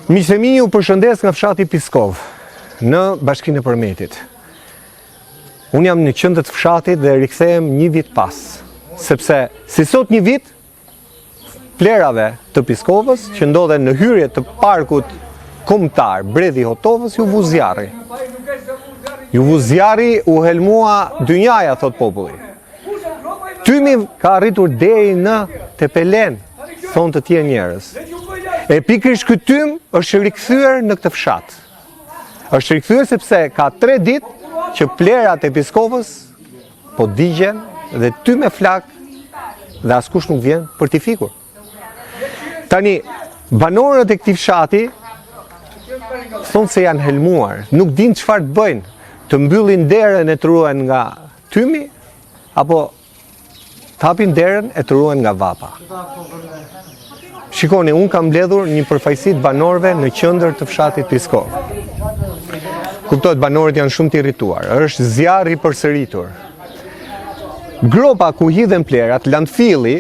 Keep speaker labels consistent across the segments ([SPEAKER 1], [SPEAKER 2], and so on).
[SPEAKER 1] Miqtë e mi, ju përshëndes nga fshati Piskov, në Bashkinë e Përmetit. Unë jam në qendër të fshatit dhe rikthehem një vit pas, sepse si sot një vit, plerave të Piskovës, që ndodhen në hyrje të parkut kombëtar Bredhi Hotovës, ju vu zjarri. Ju vu zjarri, u helmua dynjaja, thot populli. Tymi ka arritur deri në Tepelen, thonë të tjerë njerëz. E pikërisht ky tym është rikthyer në këtë fshat. Është rikthyer sepse ka 3 ditë që plerat e Piskovës po digjen dhe ty me flak dhe askush nuk vjen për t'i fikur. Tani, banorët e këtij fshati thonë se janë helmuar, nuk dinë çfarë të bëjnë, të mbyllin derën e të ruhen nga tymi, apo të hapin derën e të ruhen nga vapa. Shikoni, unë kam mbledhur një përfaqësi të banorëve në qendër të fshatit Piskov. Kuptohet, banorët janë shumë të irrituar, është zjarri i përsëritur. Gropa ku hidhen plerat, landfilli,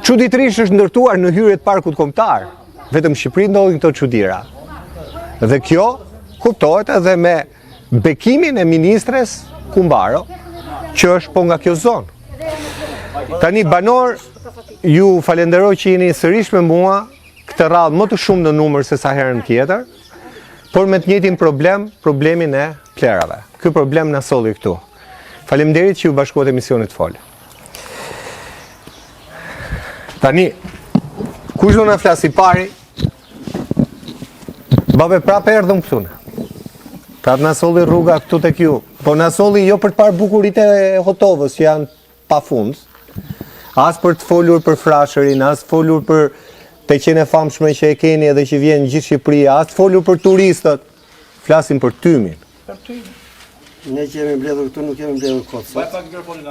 [SPEAKER 1] çuditërisht është ndërtuar në hyrje të parkut kombëtar. Vetëm në Shqipëri ndodhin këto çuditëra. Dhe kjo kuptohet edhe me bekimin e ministres Kumbaro, që është po nga kjo zonë. Tani banor, ju falenderoj që jeni sërish me mua, këtë radhë më të shumë në numër se sa herën tjetër, por me të njëjtin problem, problemin e plerave. Ky problem na solli këtu. Faleminderit që ju bashkohet emisionit fol. Tani, kush do na flasi pari? Babe prapë erdhëm këtu. Prapë na solli rruga këtu tek ju. Po na solli jo për të parë bukuritë e Hotovës që janë pafund. As për të folur për Frashërin, as folur për të qenë e famshme që e keni edhe që vjen gjithë Shqipëria, as folur për turistët. Flasim për tymin.
[SPEAKER 2] Për tymin.
[SPEAKER 3] Ne që jemi mbledhur këtu nuk jemi mbledhur kot sot.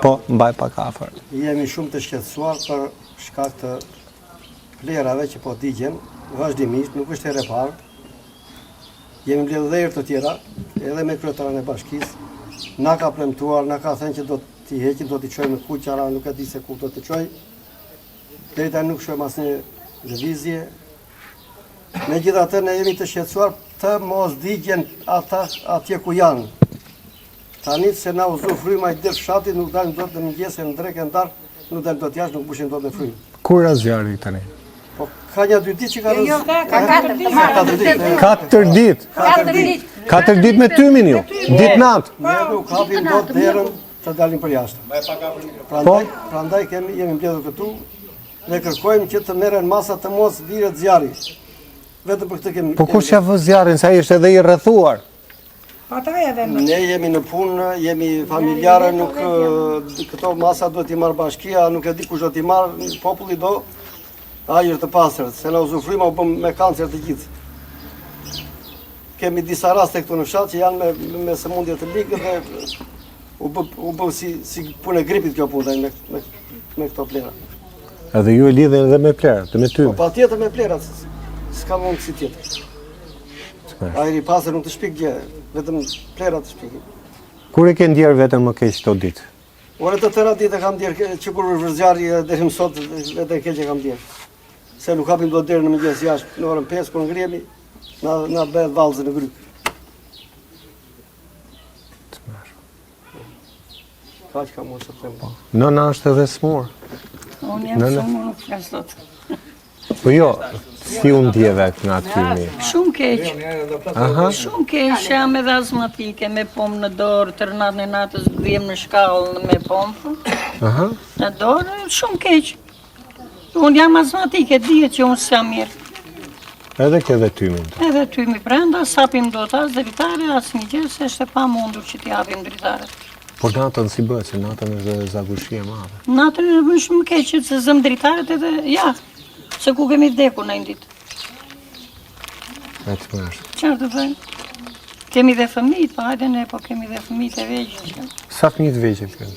[SPEAKER 1] Po, mbaj pak afër.
[SPEAKER 3] Jemi shumë të shqetësuar për shkak të plerave që po digjen vazhdimisht, nuk është herë e parë. Jemi mbledhur dhe herë të tjera, edhe me kryetarin e bashkisë. Na ka premtuar, na ka thënë që do t'i heqin, do t'i çojmë në kuqara, nuk e di se ku do t'i çoj. Deri tani nuk shohim asnjë lëvizje. Megjithatë ne jemi të shqetësuar të mos digjen ata atje ku janë. Tani se na uzu fryma i der fshatit, nuk dalim dot në mëngjes në drekë ndar, nuk dalim dot jashtë, nuk pushin dot në frymë.
[SPEAKER 1] Kur ra zjarri tani?
[SPEAKER 3] Po ka një 2 ditë që ka rënë.
[SPEAKER 2] Ka 4 ditë.
[SPEAKER 1] 4 ditë. 4 ditë me tymin ju. Ditë natë.
[SPEAKER 3] Ne nuk hapim dot derën të dalim për jashtë. Prandaj jemi mbledhur këtu dhe kërkojmë që të merren masa të mos viret zjarri. Vetëm për këtë kemi.
[SPEAKER 1] Po kush ja vë zjarrin, sa ai është edhe i rrethuar?
[SPEAKER 3] Ne jemi në punë, jemi familjarë, nuk këto masa do t'i marrë bashkia, nuk e di kush do t'i marrë, populli do ajër të pastërt, se na uzufryma u bëm me kancer të gjithë. Kemi disa raste këtu në fshat që janë me sëmundje të ligë dhe u bë si punë e gripit kjo punë me këto plera.
[SPEAKER 1] Edhe ju e lidhen edhe me plerat, me tymin.
[SPEAKER 3] Po patjetër me plerat, s'ka mund si tjetër. Ajri i pastër nuk të shpik gjë, vetëm plerat të shpikin.
[SPEAKER 1] Kur e ke ndjerë vetëm më keq çdo ditë?
[SPEAKER 3] Ore të tëra ditë kam ndjerë, që kur është zjarri deri më sot vetë keq e kam ndjerë. Se nuk hapim dot derën në mëngjes jashtë, në orën 5 kur ngrihemi, na bëhet vallëzë në gryk. Kaq kam mos të them.
[SPEAKER 1] Nëna është edhe smur.
[SPEAKER 2] Unë jam shumë nuk flas dot.
[SPEAKER 1] Po jo, si u ndjeve nga tymi?
[SPEAKER 2] Shumë keq. Shumë keq, jam edhe azmatike, me pomë në dorë, tërë natën e natës grihem në shkallë me pomë. Në dorë, shumë keq. Unë jam azmatike, dihet që unë s'jam mirë.
[SPEAKER 1] Edhe ke dhe tymin?
[SPEAKER 2] Edhe tymi brenda, sapim dot as dritare, as një gjë, se është e pamundur që t'i japim dritaret.
[SPEAKER 1] Por natën si bëhet, se natën është zagushi e madhe.
[SPEAKER 2] Natën është shumë keq, që se zëm dritaret edhe, ja, se ku kemi vdekur në një ditë.
[SPEAKER 1] E të mërshë.
[SPEAKER 2] Qarë të bëjmë? Kemi dhe fëmijët, pa hajde ne, po kemi dhe fëmijët e vegjë.
[SPEAKER 1] Sa fëmijët vegjë keni?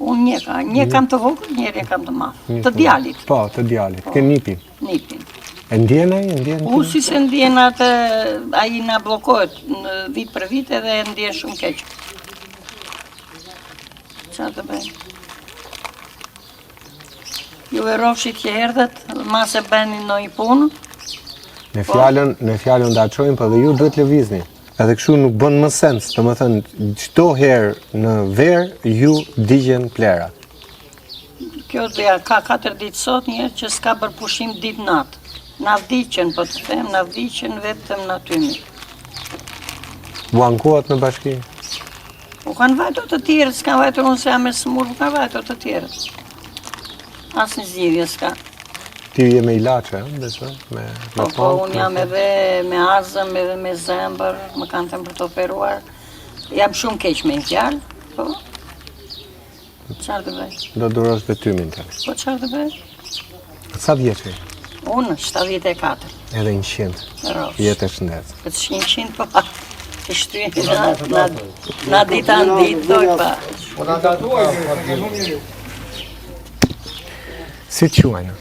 [SPEAKER 2] Unë një kam të vogël, njëri kam të madh. Të djalit.
[SPEAKER 1] Po, të djalit. Ke nipin?
[SPEAKER 2] Nipin.
[SPEAKER 1] E ndjen ai? Ndjen?
[SPEAKER 2] Si se ndjen atë, ai na bllokohet në vit për vit edhe ndjen shumë keq. Çfarë të bëjmë? Ju e rofshit që erdhët, ma se bëni në i punë,
[SPEAKER 1] Në fjalën da çojmë, po dhe ju duhet lëvizni. Edhe kështu nuk bën më sens, domethënë çdo herë në verë ju digjen plerat.
[SPEAKER 2] Kjo doja ka 4 ditë sot njerë që s'ka bërë pushim ditë natë. Na vdiqen, po të them, na vdiqen vetëm në tymi.
[SPEAKER 1] U ankohet në bashki?
[SPEAKER 2] U kanë vajtur të tjerët, s'kan vajtur unë se jam e smur, u kanë vajtur të tjerët. Asë një zgjidhje s'ka.
[SPEAKER 1] Ti je me ilaçe, besoj, me
[SPEAKER 2] Po, unë jam edhe me azëm, edhe me zemër, më kanë thënë për të operuar. Jam shumë keq me një fjalë, po. Çfarë të bëj?
[SPEAKER 1] Do durosh detymin të.
[SPEAKER 2] Po çfarë të bëj?
[SPEAKER 1] Sa vjeç je?
[SPEAKER 2] Unë 74.
[SPEAKER 1] Edhe 100.
[SPEAKER 2] Rosh.
[SPEAKER 1] Jetë e shëndet.
[SPEAKER 2] Po të 100 po pa. Të shtyhen na dita në ditë, doj pa.
[SPEAKER 1] Si të quajnë?